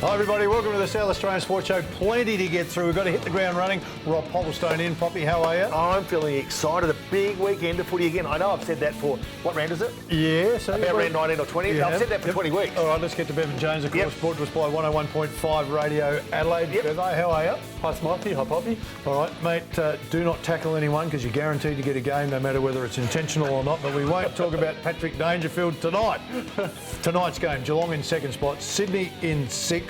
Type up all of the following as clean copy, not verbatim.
Hi everybody, welcome to the South Australian Sports Show. Plenty to get through. We've got to hit the ground running. Rob Popplestone in. Poppy, how are you? I'm feeling excited. A big weekend of footy again. I know I've said that for, what round is it? Yeah. So about round 19 or 20. Yeah. I've said that for 20 weeks. All right, let's get to Bevo Jones, of course, brought to us by 101.5 Radio Adelaide. Bevo, how are you? Hi Smithy, hi Poppy. All right, mate, do not tackle anyone because you're guaranteed to get a game no matter whether it's intentional or not, but we won't talk about Patrick Dangerfield tonight. Tonight's game, Geelong in second spot, Sydney in sixth.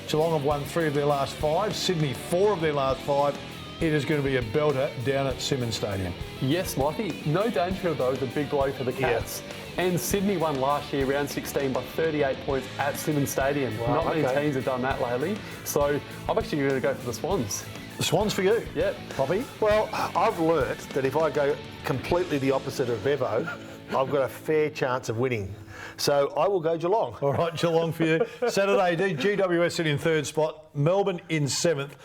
Geelong have won 3 of their last 5, Sydney 4 of their last 5. It is going to be a belter down at Simmons Stadium. Yes, Smithy. No Dangerfield though is a big blow for the Cats. And Sydney won last year, round 16, by 38 points at Simmons Stadium. Wow, Not many teams have done that lately. So I'm actually going to go for the Swans. The Swans for you? Yep. Poppy? Well, I've learnt that if I go completely the opposite of Bevo, I've got a fair chance of winning. So I will go Geelong. All right, Geelong for you. Saturday, GWS sit in third spot, Melbourne in seventh.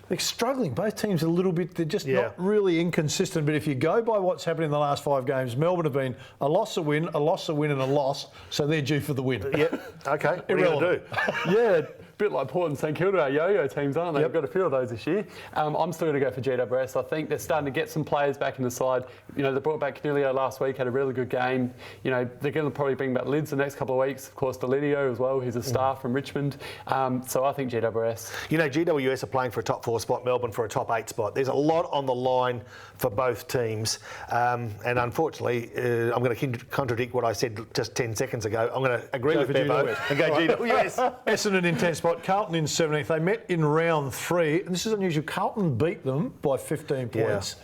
They're struggling. Both teams a little bit. They're just not really inconsistent. But if you go by what's happened in the last 5 games, Melbourne have been a loss, a win, a loss, a win and a loss. So they're due for the win. Yep. Okay. What are you going to do? Yeah. Bit like Port and St Kilda, our yo-yo teams, aren't they? We've got a few of those this year. I'm still going to go for GWS. I think they're starting to get some players back in the side. You know, they brought back Canelio last week, had a really good game. You know, they're going to probably bring back Lids the next couple of weeks. Of course, Delidio as well. He's a star from Richmond. So I think GWS. You know, GWS are playing for a top 4 spot, Melbourne for a top 8 spot. There's a lot on the line for both teams. And unfortunately, I'm going to contradict what I said just 10 seconds ago. I'm going to agree with Bevo and go GWS. Essendon in 10th spot, Carlton in 17th. They met in round 3, and this is unusual. Carlton beat them by 15 points.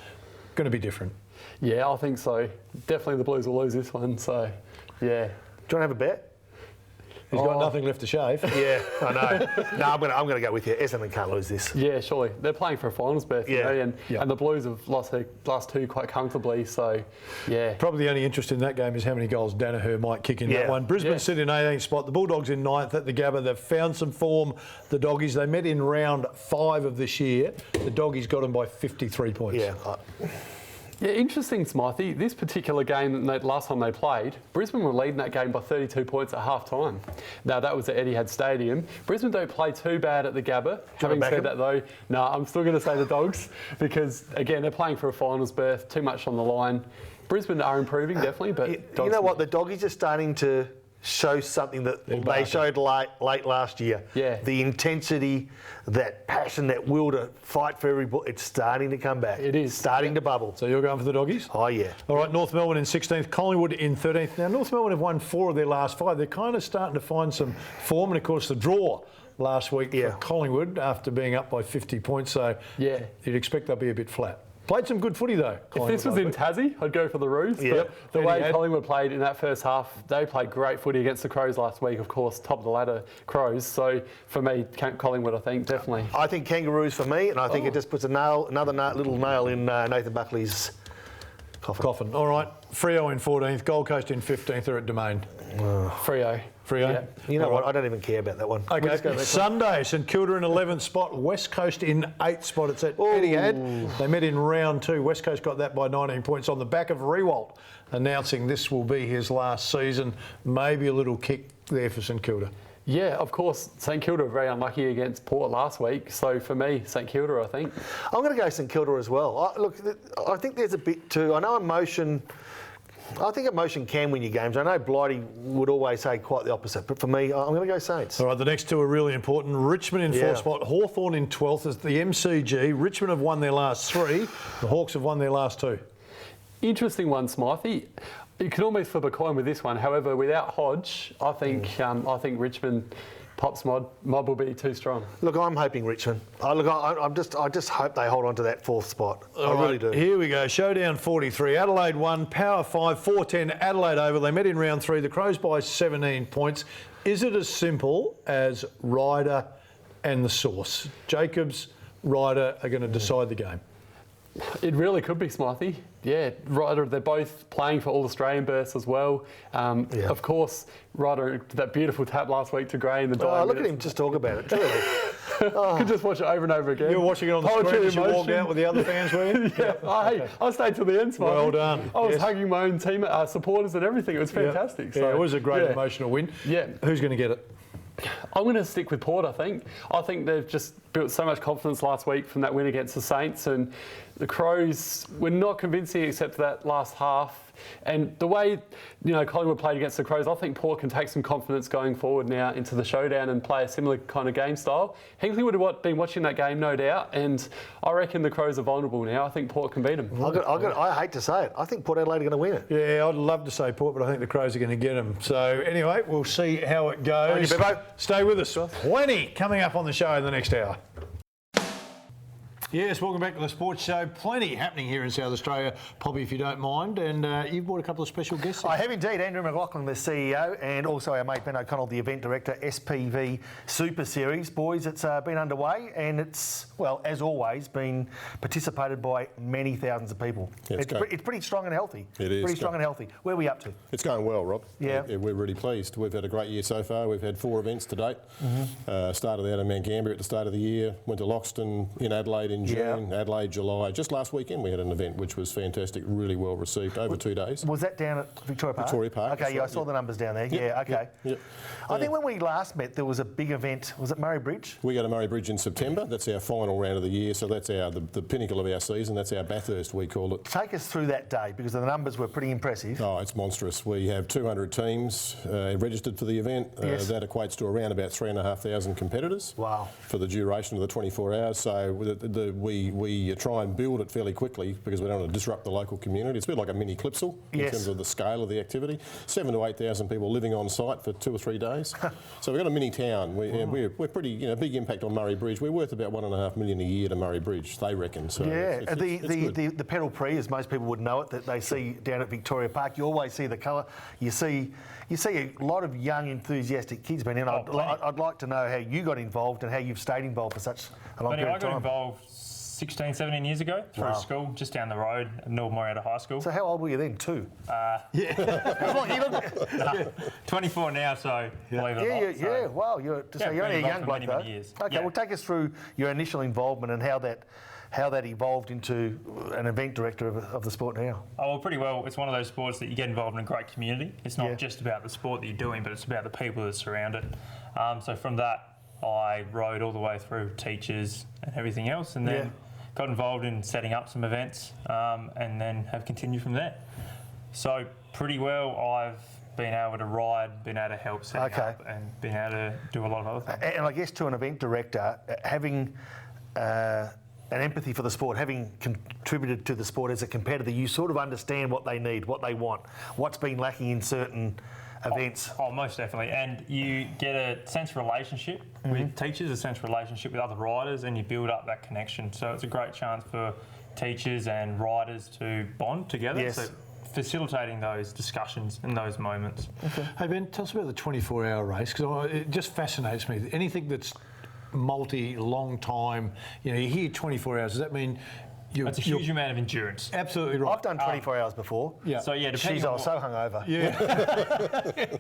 Going to be different. Yeah, I think so. Definitely the Blues will lose this one, so yeah. Do you want to have a bet? He's got nothing left to shave. Yeah, I know. No, I'm going to go with you. Essendon can't lose this. Yeah, surely. They're playing for a finals berth, you know, and the Blues have lost their last 2 quite comfortably, so yeah. Probably the only interest in that game is how many goals Danaher might kick in that one. Brisbane sit in 18th spot. The Bulldogs in 9th at the Gabba. They've found some form, the Doggies. They met in round 5 of this year. The Doggies got them by 53 points. Yeah. Yeah, interesting, Smithy. This particular game, last time they played, Brisbane were leading that game by 32 points at half-time. Now, that was at Etihad Stadium. Brisbane don't play too bad at the Gabba. Having said that, though, no, I'm still going to say the Dogs because, again, they're playing for a finals berth, too much on the line. Brisbane are improving, definitely, but... You know what? The Doggies are starting to show something that they showed late last year. Yeah. The intensity, that passion, that will to fight for every ball, it's starting to come back. It is. Starting to bubble. So you're going for the Doggies? Oh, yeah. All right, North Melbourne in 16th, Collingwood in 13th. Now, North Melbourne have won 4 of their last 5. They're kind of starting to find some form, and of course the draw last week for Collingwood after being up by 50 points. So you'd expect they'll be a bit flat. Played some good footy though. If this was in Tassie, I'd go for the Roos. But the way Collingwood played in that first half, they played great footy against the Crows last week, of course, top of the ladder Crows. So for me, Collingwood, I think, definitely. I think Kangaroos for me, and I think it just puts another little nail in Nathan Buckley's coffin. All right, Freo in 14th, Gold Coast in 15th. They're at Domain. Freo. Yeah. You know what? I don't even care about that one. Okay. Sunday, St Kilda in 11th spot, West Coast in 8th spot. It's at Etihad. They met in round 2. West Coast got that by 19 points on the back of Rewalt announcing this will be his last season. Maybe a little kick there for St Kilda. Yeah, of course. St Kilda were very unlucky against Port last week. So for me, St Kilda, I think. I'm going to go St Kilda as well. I think there's a bit too. I know emotion. I think emotion can win you games. I know Blighty would always say quite the opposite, but for me, I'm going to go Saints. All right, the next 2 are really important. Richmond in 4th spot, Hawthorn in 12th. It's the MCG. Richmond have won their last 3. The Hawks have won their last 2. Interesting one, Smithy. You can almost flip a coin with this one. However, without Hodge, I think Richmond. Pop's mob will be too strong. Look, I'm hoping Richmond. I just hope they hold on to that 4th spot. I really do. Here we go. Showdown 43. Adelaide 1, Power 5, 4-10. Adelaide over. They met in round 3. The Crows by 17 points. Is it as simple as Ryder and the Source? Jacobs, Ryder are going to decide the game. It really could be, Smithy. Yeah, Ryder, they're both playing for All Australian berths as well. Of course, Ryder, that beautiful tap last week to Gray in the dying look at him just talk about it, truly. Could just watch it over and over again. You were watching it on the screen as you walked out with the other fans, were you? Hey, I stayed till the end, Smithy. Well done. I was hugging my own team, supporters and everything. It was fantastic. Yeah, so, it was a great emotional win. Yeah. Who's going to get it? I'm going to stick with Port, I think. I think they've just built so much confidence last week from that win against the Saints, and the Crows were not convincing except for that last half. And the way, Collingwood played against the Crows, I think Port can take some confidence going forward now into the showdown and play a similar kind of game style. Hinkley would have been watching that game, no doubt, and I reckon the Crows are vulnerable now. I think Port can beat them. I hate to say it. I think Port Adelaide are going to win it. Yeah, I'd love to say Port, but I think the Crows are going to get them. So anyway, we'll see how it goes. Thank you, Bevo. Stay with us. Plenty coming up on the show in the next hour. Yes, welcome back to the Sports Show. Plenty happening here in South Australia, Poppy, if you don't mind. And you've brought a couple of special guests. I have indeed. Andrew McLaughlin, the CEO, and also our mate Ben O'Connell, the event director, SPV Super Series. Boys, it's been underway, and it's, well, as always, been participated by many thousands of people. Yeah, it's pretty strong and healthy. It is. Pretty strong and healthy. Where are we up to? It's going well, Rob. Yeah. We're really pleased. We've had a great year so far. We've had 4 events to date. Started out in Mount Gambier at the start of the year, went to Loxton in Adelaide in June, Adelaide July. Just last weekend we had an event which was fantastic, really well received over 2 days. Was that down at Victoria Park? Victoria Park. Okay, I saw the numbers down there. Yeah, okay. Yep. I think when we last met, there was a big event. Was it Murray Bridge? We go to Murray Bridge in September. That's our final round of the year, so that's the pinnacle of our season. That's our Bathurst, we call it. Take us through that day, because the numbers were pretty impressive. Oh, it's monstrous. We have 200 teams registered for the event. Yes. That equates to around about 3,500 competitors. Wow. For the duration of the 24 hours. So we try and build it fairly quickly because we don't want to disrupt the local community. It's a bit like a mini Clipsal in terms of the scale of the activity. 7,000 to 8,000 people living on site for 2 or 3 days. So we've got a mini town. We're pretty, big impact on Murray Bridge. We're worth about $1.5 million a year to Murray Bridge, they reckon. So yeah, it's the pedal prix, as most people would know it, that they see down at Victoria Park. You always see the colour. You see a lot of young, enthusiastic kids being in. I'd like to know how you got involved and how you've stayed involved for such a long period of time. I got involved 16, 17 years ago through school, just down the road at North Moriata High School. So how old were you then, too? 24 now, so believe it or not. Wow, you're only a young bloke, though. Many years. Okay, well, take us through your initial involvement and how that evolved into an event director of the sport now. Oh, well, pretty well. It's one of those sports that you get involved in a great community. It's not just about the sport that you're doing, but it's about the people that surround it. So from that, I rode all the way through teachers and everything else, and then got involved in setting up some events, and then have continued from there. So pretty well, I've been able to ride, been able to help set up, and been able to do a lot of other things. And I guess to an event director, having an empathy for the sport, having contributed to the sport as a competitor, you sort of understand what they need, what they want, what's been lacking in certain events. Oh, most definitely. And you get a sense of relationship with teachers, a sense of relationship with other riders, and you build up that connection. So it's a great chance for teachers and riders to bond together. Yes. So facilitating those discussions and those moments. Okay. Hey, Ben, tell us about the 24-hour race, because it just fascinates me. Anything that's long time, you hear 24 hours, does that mean That's a huge amount of endurance. Absolutely right. I've done 24 hours before. Yeah. So yeah, I was so hungover. Yeah.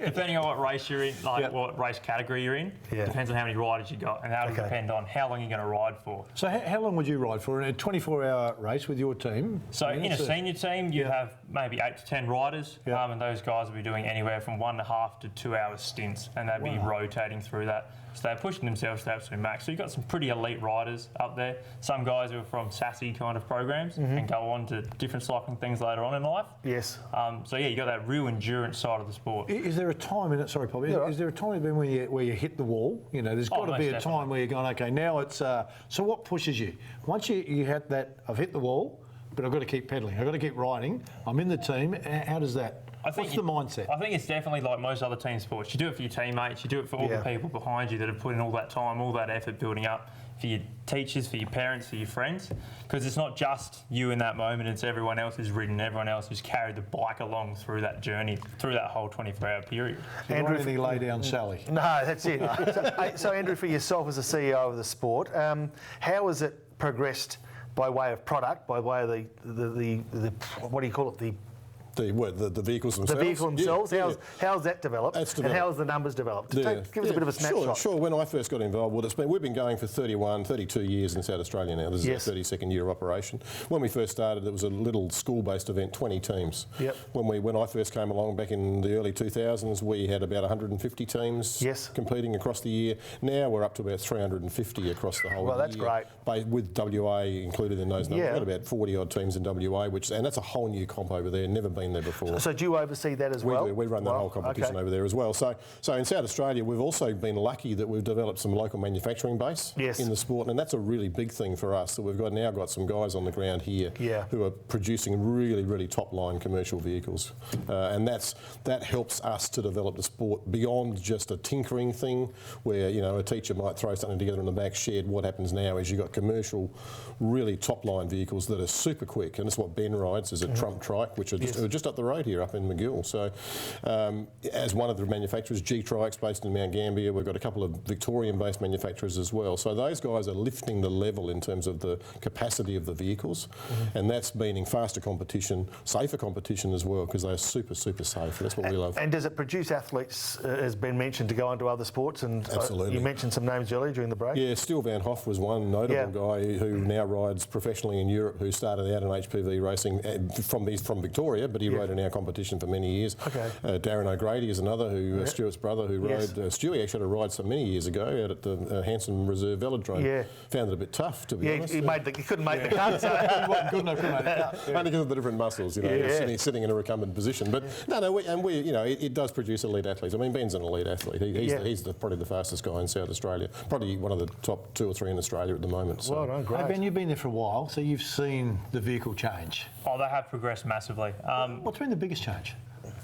depending on what race you're in, what race category you're in, depends on how many riders you got, and that'll depend on how long you're going to ride for. So how long would you ride for in a 24-hour race with your team? So in a senior team, you have maybe 8 to 10 riders, and those guys will be doing anywhere from 1.5 to 2 hour stints, and they'll be rotating through that. So they're pushing themselves to absolute max. So you've got some pretty elite riders up there. Some guys who are from sassy kind of programs and go on to different cycling things later on in life. Yes. So yeah, you got that real endurance side of the sport. Is there a time in it? Sorry, Poppy. Is there a time in it where you hit the wall? There's got to be a time where you're going, okay, now it's. So what pushes you? Once you had that, I've hit the wall, but I've got to keep pedaling. I've got to keep riding. I'm in the team. How does that? What's the mindset? I think it's definitely like most other team sports. You do it for your teammates. You do it for all the people behind you that have put in all that time, all that effort building up. For your teachers, for your parents, for your friends. Because it's not just you in that moment. It's everyone else who's ridden, everyone else who's carried the bike along through that journey, through that whole 24-hour period. Andrew, anything lay down Sally? No, that's it. So Andrew, for yourself as a CEO of the sport, how has it progressed by way of product, by way of the what do you call it, The vehicles themselves? The vehicle themselves, Yeah, how's that developed? That's And developed. how's the numbers developed? Yeah. Give us a bit of a snapshot. Sure. When I first got involved, we've been going for 32 years in South Australia now. This is our 32nd year of operation. When we first started, it was a little school-based event, 20 teams. Yep. When I first came along back in the early 2000s, we had about 150 teams competing across the year. Now we're up to about 350 across the whole year. Well, that's great. With WA included in those numbers. Yeah. We've got about 40 odd teams in WA, and that's a whole new comp over there. Never been there before. So do you oversee that as well? We run that whole competition over there as well. So in South Australia, we've also been lucky that we've developed some local manufacturing base in the sport, and that's a really big thing for us. So we've now got some guys on the ground here who are producing really, really top-line commercial vehicles, and that helps us to develop the sport beyond just a tinkering thing where a teacher might throw something together in the back shed. What happens now is you've got commercial, really top-line vehicles that are super quick, and that's what Ben rides is a Trump trike, which are just up the road here up in McGill. So as one of the manufacturers, G-Trike's based in Mount Gambier, we've got a couple of Victorian-based manufacturers as well. So those guys are lifting the level in terms of the capacity of the vehicles, and that's meaning faster competition, safer competition as well, because they're super, super safe. That's what we love. And does it produce athletes, as Ben mentioned, to go on to other sports? And Absolutely. You mentioned some names earlier during the break. Yeah, Steele Van Hoff was one notable guy who now rides professionally in Europe, who started out in HPV racing from Victoria, but he rode in our competition for many years. Okay. Darren O'Grady is another, who Stuart's brother, who rode. Stewie actually had a ride so many years ago out at the Hanson Reserve Velodrome. Yeah. Found it a bit tough, to be honest. He couldn't make the cut. So He wasn't good enough to make the cut. Only because of the different muscles, sitting in a recumbent position. But it does produce elite athletes. I mean, Ben's an elite athlete. He's probably the fastest guy in South Australia. Probably one of the top 2 or 3 in Australia at the moment. So. Well done, great. Hey Ben, you've been there for a while, so you've seen the vehicle change. Oh, they have progressed massively. What's been the biggest change?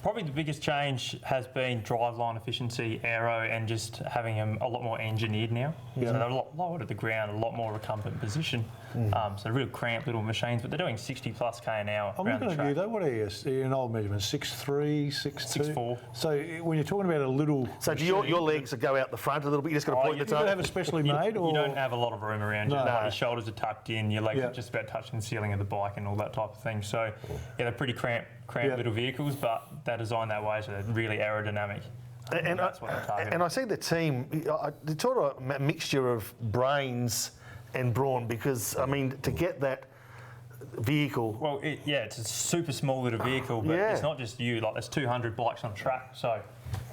Probably the biggest change has been driveline efficiency, aero, and just having them a lot more engineered now. So they're a lot lower to the ground, a lot more recumbent position. So real cramped little machines, but they're doing 60 plus k an hour I'm around looking the at track. you though. What are you? You're an old measurement, 6'3", 6'2"? 6'4". So when you're talking about a little... So do your legs go out the front a little bit? You just got to point you the Do you toe? have a specially made? You Or don't have a lot of room around you. No. Your shoulders are tucked in, your legs are just about touching the ceiling of the bike and all that type of thing. So they're pretty cramped little vehicles, but they're designed that way, so they're really aerodynamic. And that's what they're targeting. And I see the team, it's sort of a mixture of brains and brawn, because, I mean, to get that vehicle... Well, it's a super small little vehicle, but it's not just you. Like, there's 200 bikes on track, so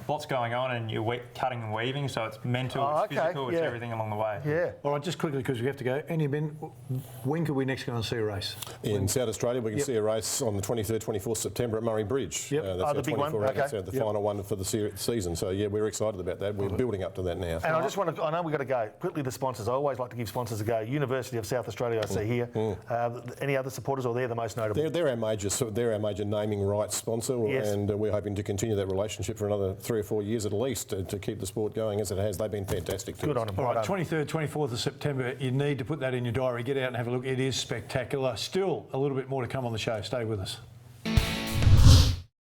lots going on, and you're cutting and weaving, so it's mental, it's physical, it's everything along the way. Yeah. All right, just quickly, because we have to go. Andy, Ben, when could we next go and see a race? In South Australia, we can see a race on the 23rd, 24th September at Murray Bridge. Yep. That's the big one. That's the final one for the season. So, we're excited about that. We're building up to that now. And I just want to, I know we've got to go. Quickly, the sponsors. I always like to give sponsors a go. University of South Australia, I see here. Any other supporters, or they're the most notable? They're our major naming rights sponsor, and we're hoping to continue that relationship for another 3 or 4 years at least to keep the sport going as it has. They've been fantastic. Good on them. All right, 23rd, 24th of September, you need to put that in your diary. Get out and have a look. It is spectacular. Still a little bit more to come on the show. Stay with us.